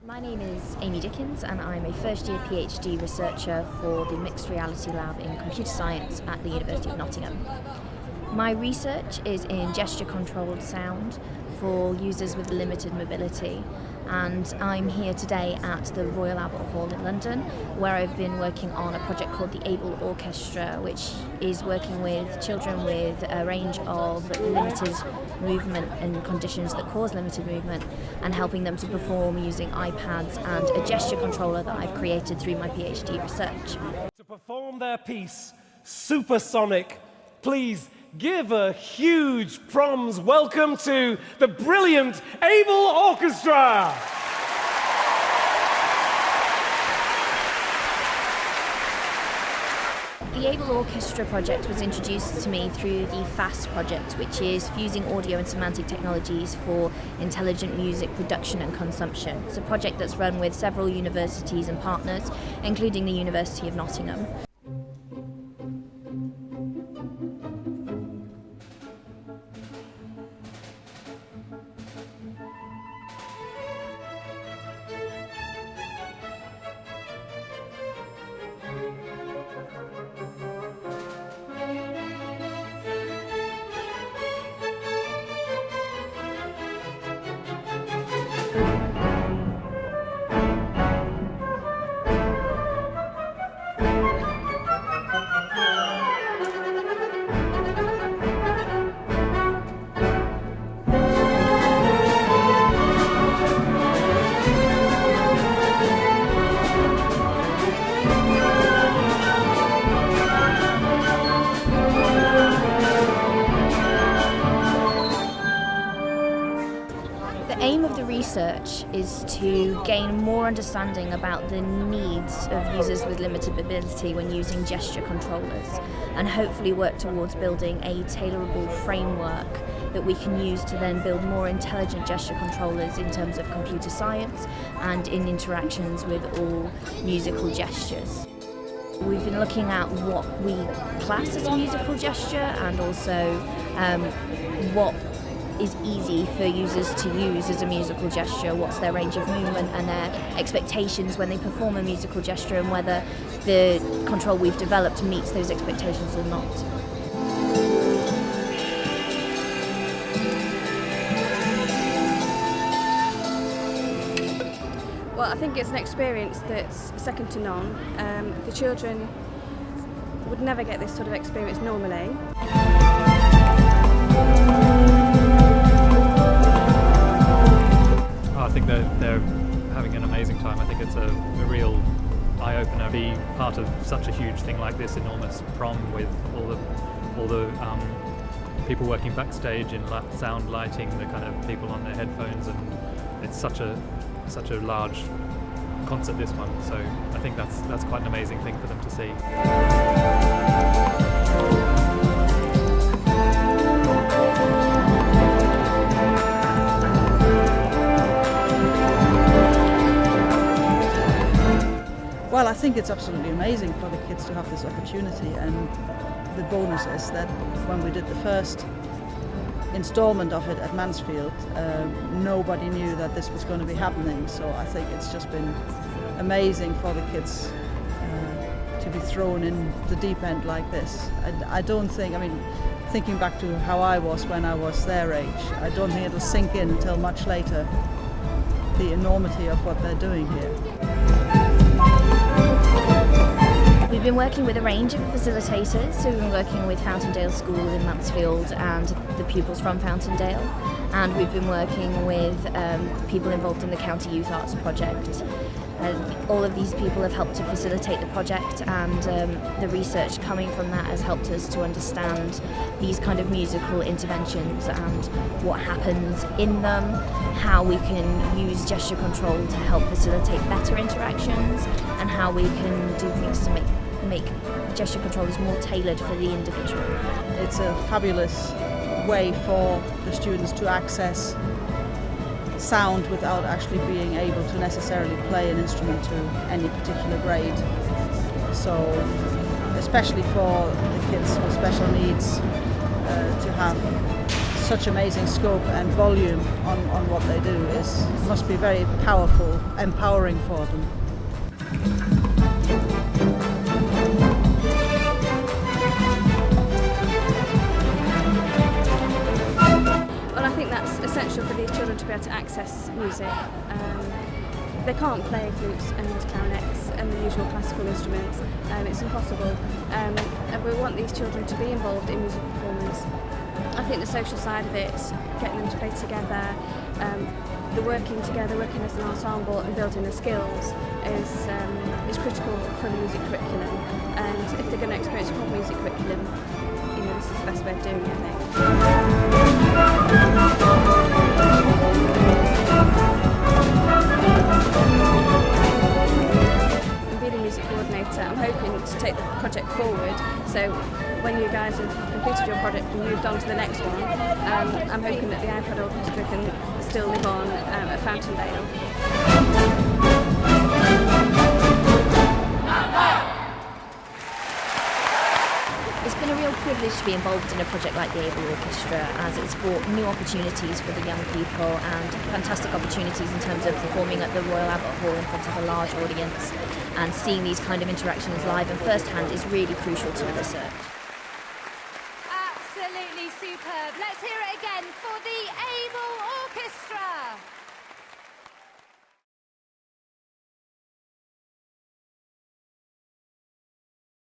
My name is Amy Dickens and I'm a first year PhD researcher for the Mixed Reality Lab in Computer Science at the University of Nottingham. My research is in gesture controlled sound for users with limited mobility, and I'm here today at the Royal Albert Hall in London, where I've been working on a project called the Able Orchestra, which is working with children with a range of limited movement and conditions that cause limited movement, and helping them to perform using iPads and a gesture controller that I've created through my PhD research. To perform their piece, Supersonic, please give a huge proms welcome to the brilliant Able Orchestra! The Able Orchestra project was introduced to me through the FAST project, which is fusing audio and semantic technologies for intelligent music production and consumption. It's a project that's run with several universities and partners, including the University of Nottingham. The aim of the research is to gain more understanding about the needs of users with limited mobility when using gesture controllers, and hopefully work towards building a tailorable framework that we can use to then build more intelligent gesture controllers in terms of computer science and in interactions with all musical gestures. We've been looking at what we class as a musical gesture, and also what is easy for users to use as a musical gesture, what's their range of movement and their expectations when they perform a musical gesture, and whether the control we've developed meets those expectations or not. Well, I think it's an experience that's second to none. The children would never get this sort of experience normally. I think they're having an amazing time. I think it's a real eye-opener to be part of such a huge thing like this enormous prom with all the people working backstage in sound lighting, the kind of people on their headphones, and it's such a large concert, this one. So I think that's quite an amazing thing for them to see. Well, I think it's absolutely amazing for the kids to have this opportunity, and the bonus is that when we did the first installment of it at Mansfield, nobody knew that this was going to be happening, so I think it's just been amazing for the kids to be thrown in the deep end like this. I don't think, thinking back to how I was when I was their age, I don't think it'll sink in until much later, the enormity of what they're doing here. We've been working with a range of facilitators, so we've been working with Fountaindale School in Mansfield and the pupils from Fountaindale, and we've been working with people involved in the County Youth Arts Project. All of these people have helped to facilitate the project, and the research coming from that has helped us to understand these kind of musical interventions and what happens in them, how we can use gesture control to help facilitate better interactions, and how we can do things to make gesture controllers more tailored for the individual. It's a fabulous way for the students to access sound without actually being able to necessarily play an instrument to any particular grade. So especially for the kids with special needs, to have such amazing scope and volume on what they do must be very powerful, empowering for them. Well, I think that's essential for these children to be able to access music. They can't play flutes and clarinets and the usual classical instruments. It's impossible. And we want these children to be involved in music performance. I think the social side of it, getting them to play together, the working together, working as an ensemble and building the skills is critical for the music curriculum. And if they're going to experience a proper music curriculum, this is the best way of doing it, I think. Being a music coordinator, I'm hoping to take the project forward. So when you guys have completed your project and moved on to the next one, I'm hoping that the iPad Orchestra can still live on at Fountaindale. It's been a real privilege to be involved in a project like the Able Orchestra, as it's brought new opportunities for the young people and fantastic opportunities in terms of performing at the Royal Albert Hall in front of a large audience, and seeing these kind of interactions live and first hand is really crucial to the research.